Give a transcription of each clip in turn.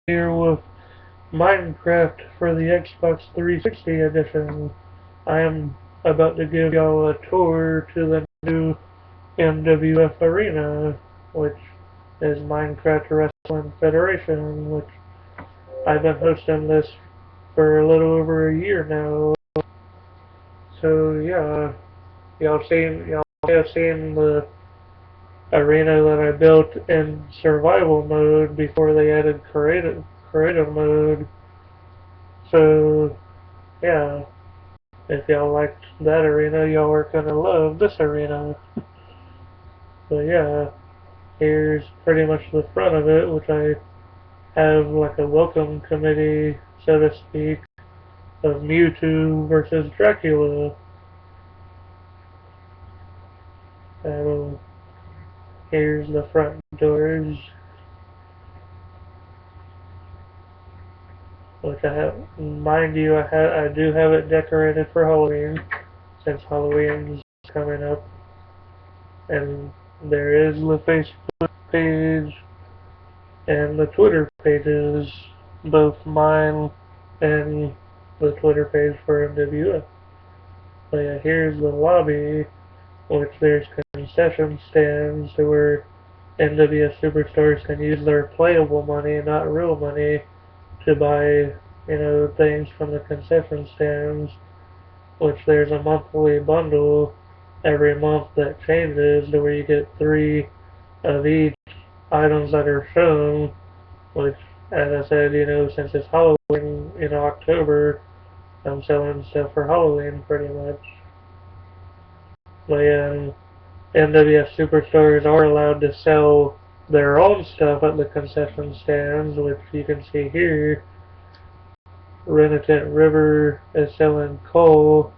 Here with Minecraft for the Xbox 360 edition. I am about to give y'all a tour to the new MWF Arena, which is Minecraft Wrestling Federation, which I've been hosting this for a little over a year now. So yeah, y'all have seen the arena that I built in survival mode before they added creative mode. So yeah, if y'all liked that arena, y'all are gonna love this arena. So yeah, here's pretty much the front of it, which I have like a welcome committee, so to speak, of Mewtwo versus Dracula. And here's the front doors, which I have, mind you, I do have it decorated for Halloween, since Halloween's coming up. And there is the Facebook page and the Twitter pages, both mine and the Twitter page for MWF. But yeah, here's the lobby, which there's concession stands to where MWF superstars can use their playable money, not real money, to buy, things from the concession stands, which there's a monthly bundle every month that changes to where you get three of each items that are shown, which, as I said, since it's Halloween in October, I'm selling stuff for Halloween pretty much. But yeah, MWF superstores are allowed to sell their own stuff at the concession stands, which you can see here. Renitent River is selling coal,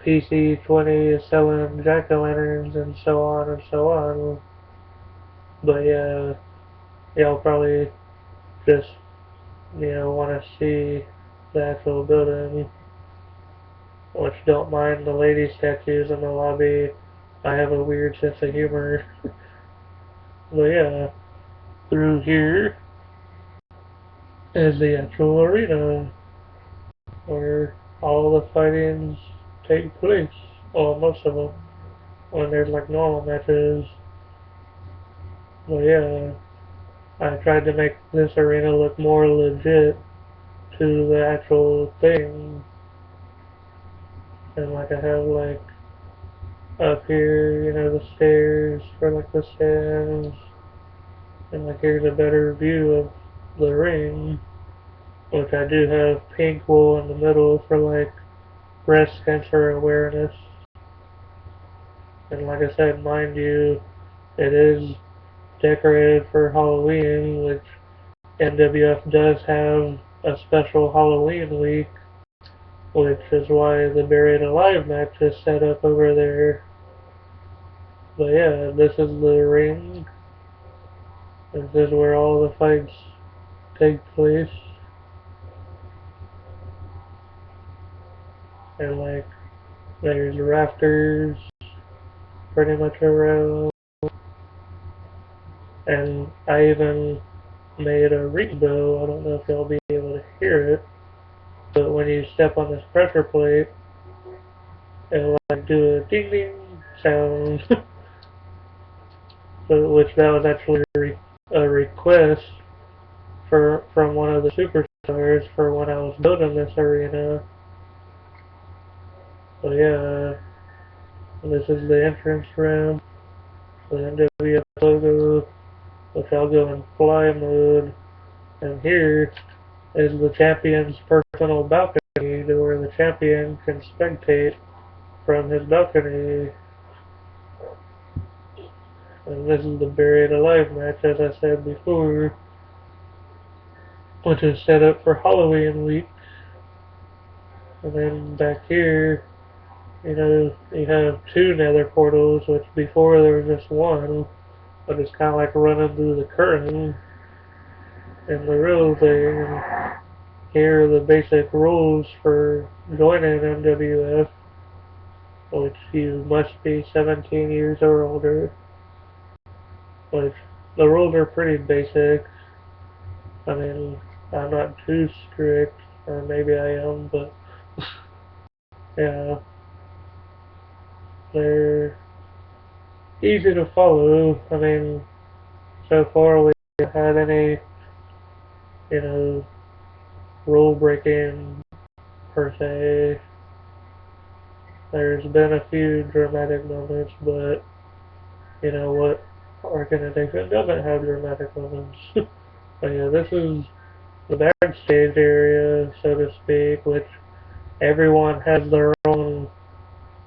PC20 is selling jack-o'-lanterns, and so on and so on. But yeah, y'all probably just, want to see the actual building, which don't mind the lady statues in the lobby. I have a weird sense of humor. But yeah, through here is the actual arena where all the fightings take place. Well, most of them, when there's like normal matches. But yeah, I tried to make this arena look more legit to the actual thing. And like I have like up here, the stairs for like the stands. And like here's a better view of the ring, which I do have pink wool in the middle for like breast cancer awareness. And like I said, mind you, it is decorated for Halloween, which MWF does have a special Halloween week, which is why the Buried Alive match is set up over there. But yeah, this is the ring. This is where all the fights take place. And like, there's rafters pretty much around. And I even made a ring bow. I don't know if y'all be able to hear it, but when you step on this pressure plate, it'll like do a ding ding sound. So, which that was actually a request from one of the superstars for when I was building this arena. So yeah, this is the entrance ramp, the NWF logo, which I'll go in fly mode, and here is the champion's personal balcony to where the champion can spectate from his balcony. And this is the Buried Alive match, as I said before, which is set up for Halloween week. And then back here, you have two nether portals, which before there was just one, but it's kind of like running through the curtain. And the real thing, here are the basic rules for joining MWF, which you must be 17 years or older, which the rules are pretty basic. I mean, I'm not too strict, or maybe I am, but yeah, they're easy to follow. I mean, so far we haven't had any, you know, rule breaking per se. There's been a few dramatic moments, but you know what organization doesn't have dramatic moments? But yeah, this is the backstage area, so to speak, which everyone has their own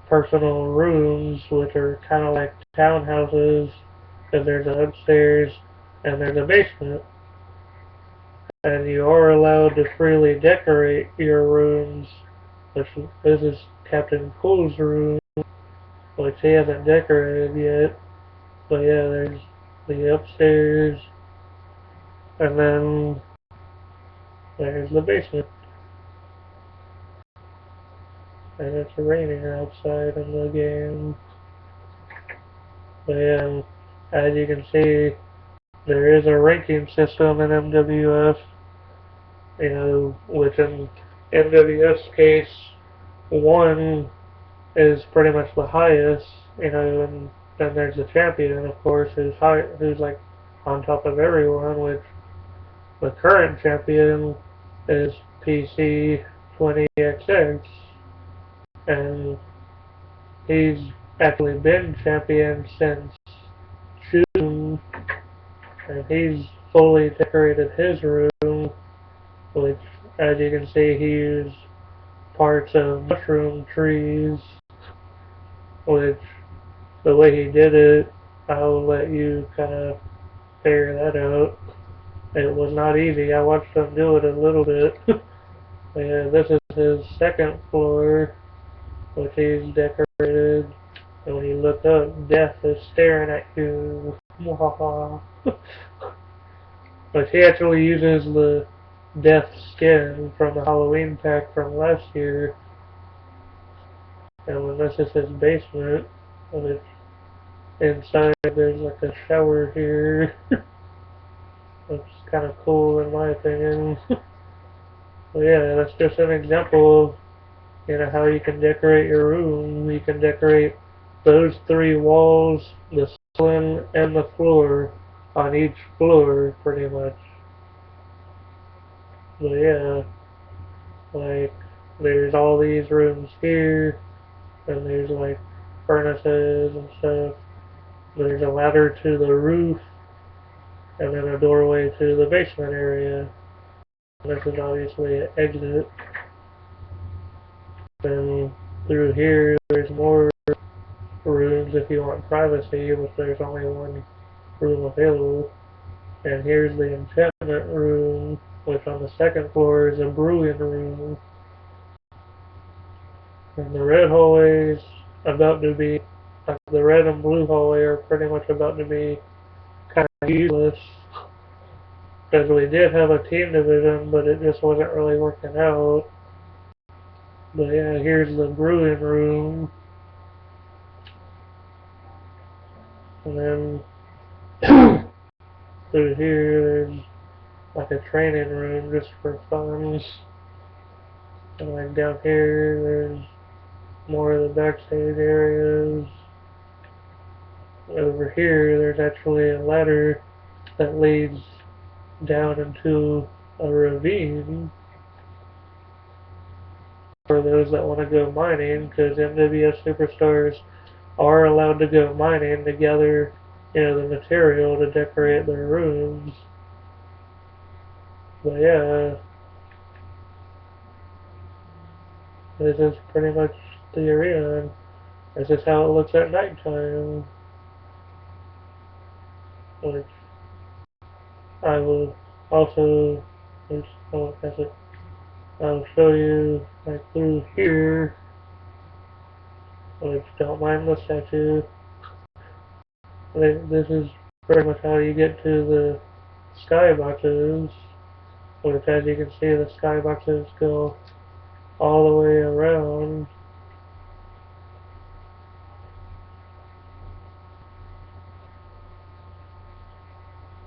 personal rooms, which are kind of like townhouses, because there's an upstairs and there's a basement. And you are allowed to freely decorate your rooms, which this is Captain Cool's room, which he hasn't decorated yet. But yeah, there's the upstairs, and then there's the basement. And it's raining outside in the game. But yeah, as you can see, there is a ranking system in MWF, you know, which in MWF's case, 1 is pretty much the highest, you know, and then there's the champion, of course, who's like on top of everyone, which the current champion is PC20XX, and he's actually been champion since June, and he's fully decorated his room, which, as you can see, he used parts of mushroom trees, which, the way he did it, I'll let you kind of figure that out. It was not easy. I watched him do it a little bit. Yeah, this is his second floor, which he's decorated. And when you look up, death is staring at you. But he actually uses the death skin from the Halloween pack from last year. And when this is his basement, which inside there's like a shower here. It's kind of cool in my opinion. Well, yeah, that's just an example of, you know, how you can decorate your room. You can decorate those 3 walls, the ceiling, and the floor on each floor, pretty much. But yeah, like, there's all these rooms here, and there's like furnaces and stuff. There's a ladder to the roof, and then a doorway to the basement area. This is obviously an exit. Then through here, there's more rooms if you want privacy, but there's only 1 room available. And here's the enchantment room, which on the second floor is a brewing room. And the red hallways about to be, like the red and blue hallway are pretty much about to be kind of useless. Because we did have a team division, but it just wasn't really working out. But yeah, here's the brewing room. And then through here, there's like a training room just for fun. And like down here, there's more of the backstage areas. Over here, there's actually a ladder that leads down into a ravine for those that want to go mining, because MWF superstars are allowed to go mining to gather, you know, the material to decorate their rooms. But yeah, this is pretty much the arena. This is how it looks at nighttime, which I will also, I'll show you like through here, which don't mind the statue. This is pretty much how you get to the skyboxes, which as you can see the skyboxes go all the way around.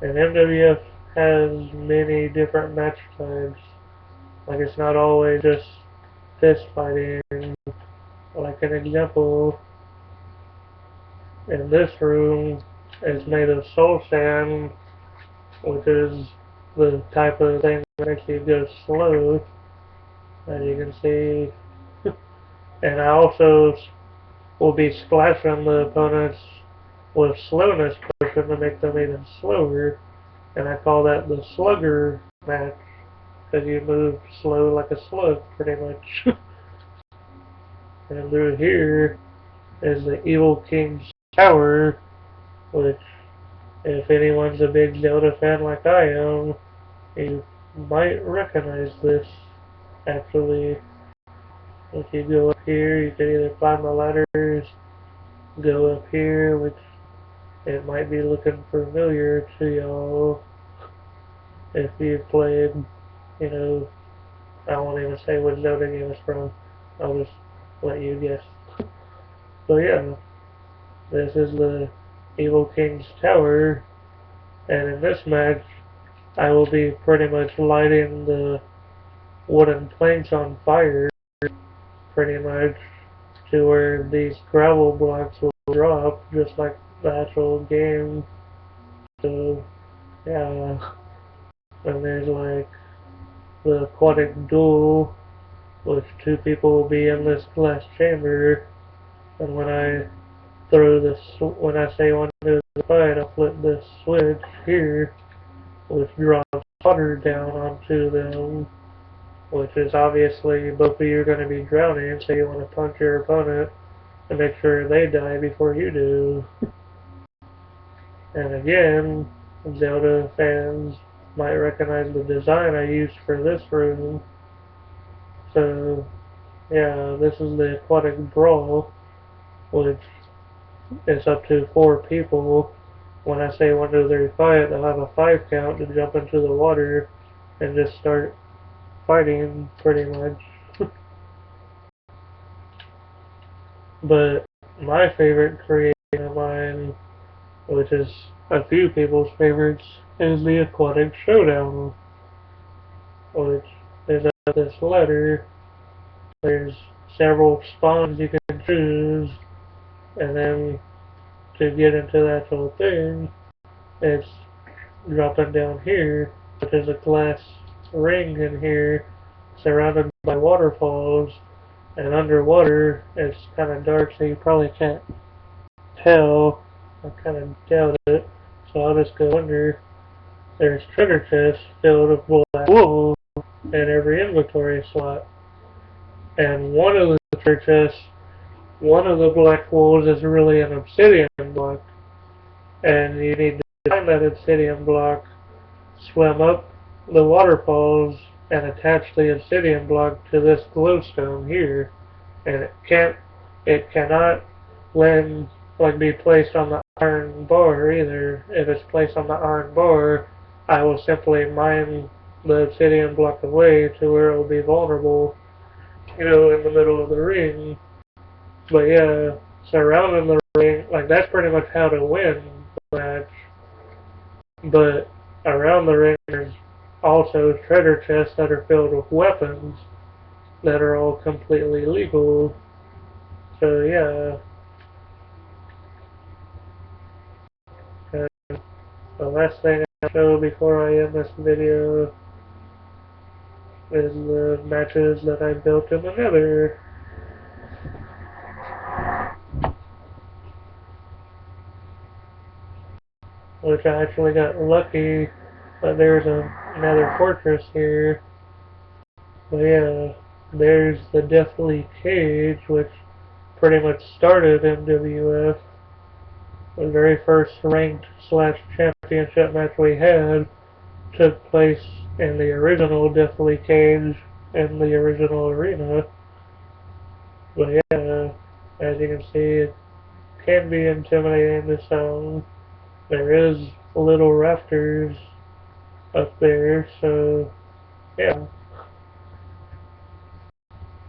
And MWF has many different match types. Like, it's not always just fist fighting. Like, an example, in this room is made of soul sand, which is the type of thing that makes you go slow, as you can see. And I also will be splashing the opponents with slowness potion to make them even slower, and I call that the slugger match, because you move slow like a slug, pretty much. And through here is the Evil King's Tower, which, if anyone's a big Zelda fan like I am, you might recognize this. Actually, if you go up here, you can either climb the ladders, go up here, which it might be looking familiar to y'all if you've played, you know, I won't even say what Zelda game it's from. I'll just let you guess. So yeah, this is the Evil King's Tower, and in this match, I will be pretty much lighting the wooden planks on fire, pretty much, to where these gravel blocks will drop, just like the actual game. So, yeah, and there's like the aquatic duel, which two people will be in this glass chamber, and when I when I say one to the fight, I'll flip this switch here, which drops water down onto them, which is obviously both of you are going to be drowning, so you want to punch your opponent to make sure they die before you do. And again, Zelda fans might recognize the design I used for this room. So, yeah, this is the aquatic brawl, which is up to 4 people. When I say 1, 2, 3, fight, they'll have a 5 count to jump into the water and just start fighting, pretty much. But my favorite creation of mine, which is a few people's favorites, is the Aquatic Showdown, which is at this ladder. There's several spawns you can choose, and then to get into the actual thing, it's dropping down here, which is a glass ring in here, surrounded by waterfalls, and underwater it's kind of dark, so you probably can't tell. I kind of doubt it, so I'll just go under. There's treasure chests filled with black wool in every inventory slot, and one of the treasure chests, one of the black wools is really an obsidian block, and you need to find that obsidian block, swim up the waterfalls, and attach the obsidian block to this glowstone here. And it cannot then be placed on the iron bar either. If it's placed on the iron bar, I will simply mine the obsidian block away to where it will be vulnerable, in the middle of the ring. But yeah, surrounding the ring, that's pretty much how to win the match. But around the ring, there's also treasure chests that are filled with weapons that are all completely legal. So yeah. And the last thing I'll show before I end this video is the matches that I built in the Nether. Which I actually got lucky that there's a Nether fortress here. But yeah, there's the Deathly Cage, which pretty much started MWF. The very first ranked / championship match we had took place in the original Deathly Cage in the original arena. But yeah, as you can see, it can be intimidating to some. There is little rafters up there, so yeah.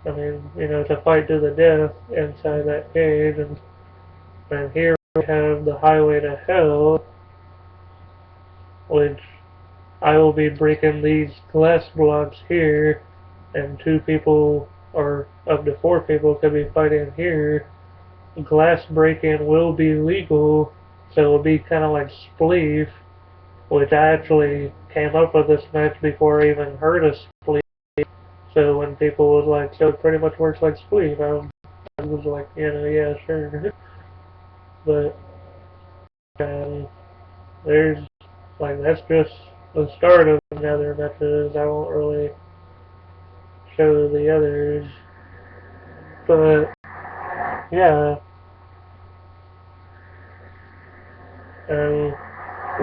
I mean, to fight to the death inside that cage, and here we have the Highway to Hell, which I will be breaking these glass blocks here, and 2 people or up to 4 people could be fighting here. Glass breaking will be legal, so it'll be kind of like spleef, which I actually came up with this match before I even heard of spleef. So when people was like, so it pretty much works like spleef, I was like, yeah, sure. But there's like that's just the start of the other matches. I won't really show the others, but yeah, um,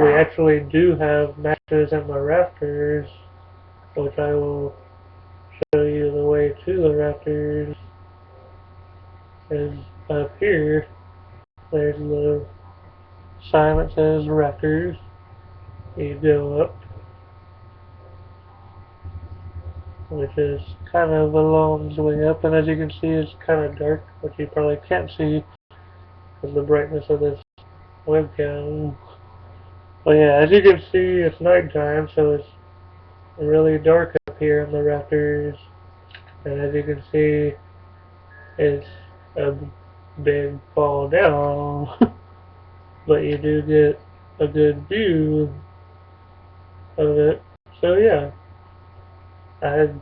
we actually do have matches in the rafters, which I will show you the way to the rafters. Is up here. There's the sign that says rafters. You go up, which is kind of a long way up, and as you can see, it's kind of dark, which you probably can't see because the brightness of this webcam. But yeah, as you can see, it's nighttime, so it's really dark up here in the rafters. And as you can see, it's a big fall down. But you do get a good view of it. So yeah, I'm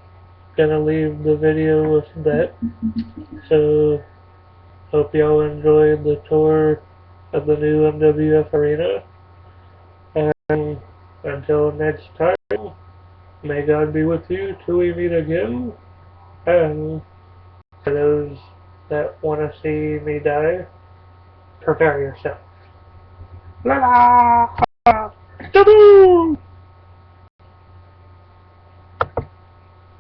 gonna leave the video with that. So hope y'all enjoyed the tour of the new MWF Arena. And until next time, may God be with you till we meet again. And for those that want to see me die, prepare yourself. La la! Da-doo!